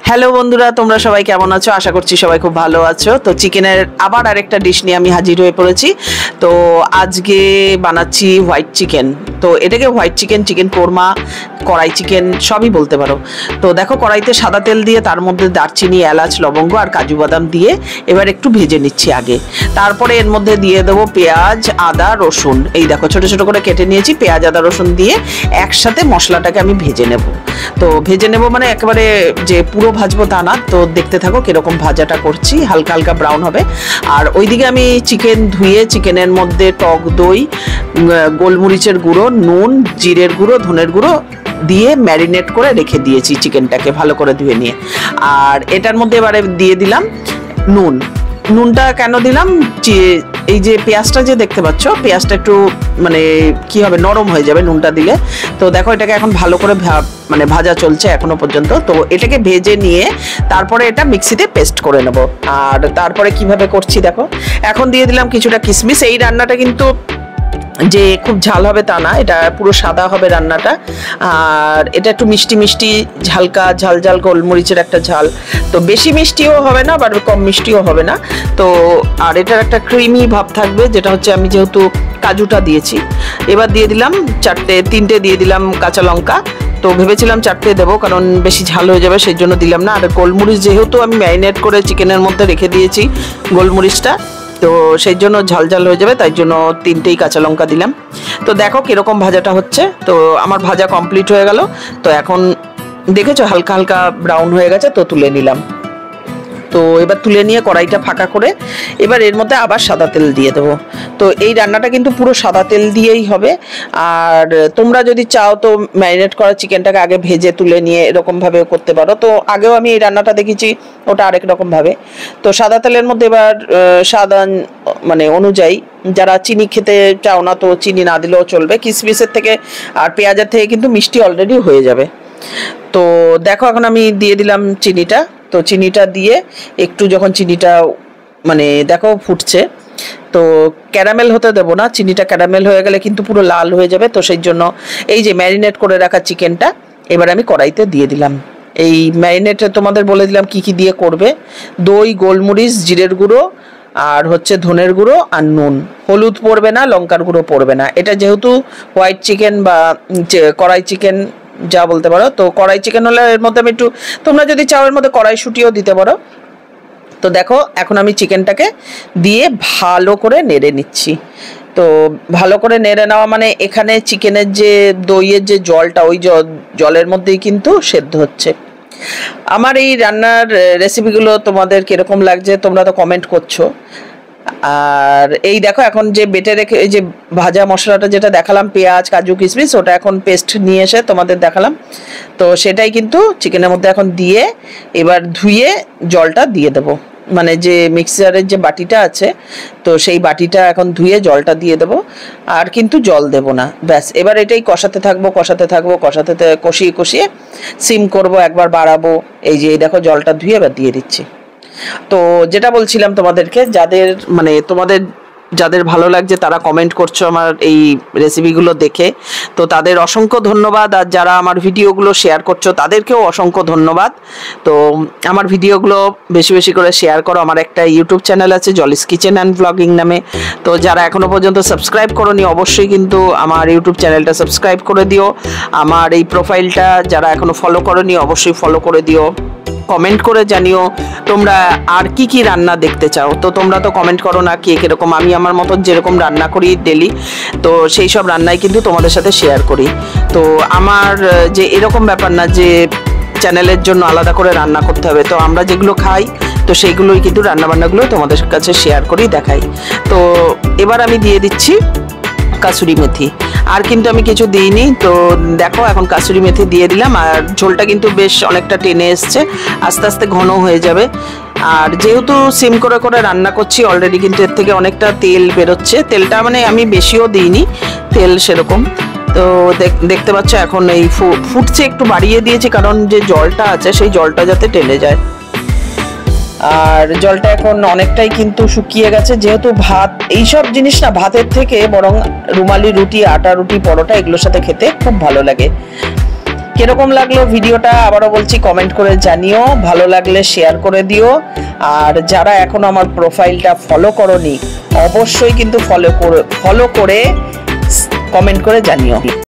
Hello বন্ধুরা, তোমরা সবাই কেমন আছো? আশা করছি সবাই খুব ভালো আছো। তো চিকেনের আবার আরেকটা ডিশ নিয়ে আমি হাজির হয়ে পড়েছি। তো আজকে বানাচ্ছি হোয়াইট চিকেন। তো এটাকে হোয়াইট চিকেন, চিকেন কোরমা, কড়াই চিকেন সবই বলতে পারো। তো দেখো, কড়াইতে সাদা তেল দিয়ে তার মধ্যে দারচিনি, এলাচ, লবঙ্গ আর কাজু বাদাম দিয়ে এবার একটু ভেজে নিচ্ছি আগে। তারপরে এর মধ্যে দিয়ে দেবো পেঁয়াজ, আদা, রসুন। এই দেখো ছোট ছোট করে কেটে নিয়েছি। পেঁয়াজ, আদা, রসুন দিয়ে একসাথে মশলাটাকে আমি ভেজে নেব। তো ভেজে নেব মানে একেবারে যে পুরো ভাজবো তা না। তো দেখতে থাকো কিরকম ভাজাটা করছি, হালকা হালকা ব্রাউন হবে। আর ওইদিকে আমি চিকেন ধুয়ে চিকেনের মধ্যে টক দই, গোলমরিচের গুঁড়ো, নুন, জিরের গুঁড়ো, ধনের গুঁড়ো দিয়ে ম্যারিনেট করে রেখে দিয়েছি চিকেনটাকে ভালো করে ধুয়ে নিয়ে। আর এটার মধ্যে এবারে দিয়ে দিলাম নুন। নুনটা কেন দিলাম, এই যে পেঁয়াজটা যে দেখতে পাচ্ছ, পেঁয়াজটা একটু মানে কি হবে, নরম হয়ে যাবে নুনটা দিলে। তো দেখো, এটাকে এখন ভালো করে মানে ভাজা চলছে এখনো পর্যন্ত। তো এটাকে ভেজে নিয়ে তারপরে এটা মিক্সিতে পেস্ট করে নেব। আর তারপরে কিভাবে করছি দেখো, এখন দিয়ে দিলাম কিছুটা কিশমিশ। এই রান্নাটা কিন্তু যে খুব ঝাল হবে তা না, এটা পুরো সাদা হবে রান্নাটা। আর এটা একটু মিষ্টি মিষ্টি, ঝালকা ঝাল ঝাল গোলমরিচের একটা ঝাল। তো বেশি মিষ্টিও হবে না, আবার কম মিষ্টিও হবে না। তো আর এটার একটা ক্রিমি ভাব থাকবে, যেটা হচ্ছে আমি যেহেতু কাজুটা দিয়েছি। এবার দিয়ে দিলাম তিনটে দিয়ে দিলাম কাঁচা লঙ্কা। তো ভেবেছিলাম 4টে দেবো, কারণ বেশি ঝাল হয়ে যাবে, সেই জন্য দিলাম না। আর গোলমরিচ যেহেতু আমি ম্যারিনেট করে চিকেনের মধ্যে রেখে দিয়েছি গোলমরিচটা, তো সেই জন্য ঝাল ঝাল হয়ে যাবে, তাই জন্য 3টেই কাঁচা লঙ্কা দিলাম। তো দেখো কিরকম ভাজাটা হচ্ছে। তো আমার ভাজা কমপ্লিট হয়ে গেল। তো এখন দেখেছো হালকা হালকা ব্রাউন হয়ে গেছে, তো তুলে নিলাম। তো এবার তুলে নিয়ে কড়াইটা ফাঁকা করে এবার এর মধ্যে আবার সাদা তেল দিয়ে দেবো। তো এই রান্নাটা কিন্তু পুরো সাদা তেল দিয়েই হবে। আর তোমরা যদি চাও তো ম্যারিনেট করা চিকেনটাকে আগে ভেজে তুলে নিয়ে এরকমভাবে করতে পারো। তো আগেও আমি এই রান্নাটা দেখেছি, ওটা আরেক রকমভাবে। তো সাদা তেলের মধ্যে এবার সাদা মানে অনুযায়ী, যারা চিনি খেতে চাও না তো চিনি না দিলেও চলবে। কিশমিশের থেকে আর পেঁয়াজের থেকে কিন্তু মিষ্টি অলরেডি হয়ে যাবে। তো দেখো, এখন আমি দিয়ে দিলাম চিনিটা। তো চিনিটা দিয়ে একটু যখন চিনিটা মানে দেখো ফুটছে, তো ক্যারামেল হতে দেবো না। চিনিটা ক্যারামেল হয়ে গেলে কিন্তু পুরো লাল হয়ে যাবে। তো সেই জন্য এই যে ম্যারিনেট করে রাখা চিকেনটা এবার আমি কড়াইতে দিয়ে দিলাম। এই ম্যারিনেটে তোমাদের বলে দিলাম কি কি দিয়ে করবে: দই, গোলমরিচ, জিরের গুঁড়ো, আর হচ্ছে ধনের গুঁড়ো আর নুন। হলুদ পড়বে না, লঙ্কার গুঁড়ো পড়বে না। এটা যেহেতু হোয়াইট চিকেন বা কড়াই চিকেন যা বলতে পারো। তো কড়াই চিকেন হলে এর মধ্যে আমি একটু, তোমরা যদি চাও এর মধ্যে কড়াইশুঁটিও দিতে পারো। তো দেখো, এখন আমি চিকেনটাকে দিয়ে ভালো করে নেড়ে নিচ্ছি। তো ভালো করে নেড়ে নেওয়া মানে এখানে চিকেনের যে দইয়ের যে জলটা, ওই জলের মধ্যেই কিন্তু সেদ্ধ হচ্ছে। আমার এই রান্নার রেসিপিগুলো তোমাদের কীরকম লাগছে তোমরা তো কমেন্ট করছো। আর এই দেখো, এখন যে বেটে রেখে এই যে ভাজা মশলাটা যেটা দেখালাম, পেঁয়াজ, কাজু, কিশমিশ, ওটা এখন পেস্ট নিয়ে এসে তোমাদের দেখালাম। তো সেটাই কিন্তু চিকেনের মধ্যে এখন দিয়ে এবার ধুয়ে জলটা দিয়ে দেবো। মানে যে মিক্সারের যে বাটিটা আছে, তো সেই বাটিটা এখন ধুয়ে জলটা দিয়ে দেবো। আর কিন্তু জল দেব না, ব্যাস। এবার এটাই কষাতে থাকবো কষিয়ে কষিয়ে সিম করব, একবার বাড়াবো। এই যে এই দেখো জলটা ধুয়ে এবার দিয়ে দিচ্ছি। তো যেটা বলছিলাম তোমাদেরকে, যাদের ভালো লাগছে তারা কমেন্ট করছো আমার এই রেসিপিগুলো দেখে, তো তাদের অসংখ্য ধন্যবাদ। আর যারা আমার ভিডিওগুলো শেয়ার করছো তাদেরকেও অসংখ্য ধন্যবাদ। তো আমার ভিডিওগুলো বেশি বেশি করে শেয়ার করো। আমার একটা ইউটিউব চ্যানেল আছে, জলিস কিচেন অ্যান্ড ব্লগিং নামে। তো যারা এখনো পর্যন্ত সাবস্ক্রাইব করোনি অবশ্যই কিন্তু আমার ইউটিউব চ্যানেলটা সাবস্ক্রাইব করে দিও। আমার এই প্রোফাইলটা যারা এখনো ফলো করোনি অবশ্যই ফলো করে দিও। কমেন্ট করে জানিও তোমরা আর কি কি রান্না দেখতে চাও। তো তোমরা তো কমেন্ট করো না কে কিরকম। আমি আমার মতন যেরকম রান্না করি ডেলি, তো সেই সব রান্নাই কিন্তু তোমাদের সাথে শেয়ার করি। তো আমার যে এরকম ব্যাপার না যে চ্যানেলের জন্য আলাদা করে রান্না করতে হবে। তো আমরা যেগুলো খাই তো সেইগুলোই কিন্তু রান্নাবান্নাগুলো তোমাদের কাছে শেয়ার করি, দেখাই। তো এবার আমি দিয়ে দিচ্ছি কাসুরি মেথি। আর কিন্তু আমি কিছু দিইনি। তো দেখো, এখন কাসুরি মেথি দিয়ে দিলাম। আর ঝোলটা কিন্তু বেশ অনেকটা টেনে এসছে, আস্তে আস্তে ঘন হয়ে যাবে। আর যেহেতু সিম করে করে রান্না করছি অলরেডি, কিন্তু এর থেকে অনেকটা তেল বেরোচ্ছে। তেলটা মানে আমি বেশিও দিইনি তেল সেরকম। তো দেখতে পাচ্ছ এখন এই ফুটছে, একটু বাড়িয়ে দিয়েছি কারণ যে জলটা আছে সেই জলটা যাতে টেনে যায়। আর জলটা এখন অনেকটাই কিন্তু শুকিয়ে গেছে। যেহেতু ভাত, এইসব জিনিস না ভাতের থেকে বরং রুমালি রুটি, আটা রুটি, পরোটা এগুলোর সাথে খেতে খুব ভালো লাগে। কিরকম লাগলো ভিডিওটা আবারও বলছি কমেন্ট করে জানিও, ভালো লাগলে শেয়ার করে দিও। আর যারা এখনো আমার প্রোফাইলটা ফলো করোনি অবশ্যই কিন্তু ফলো করে কমেন্ট করে জানিও।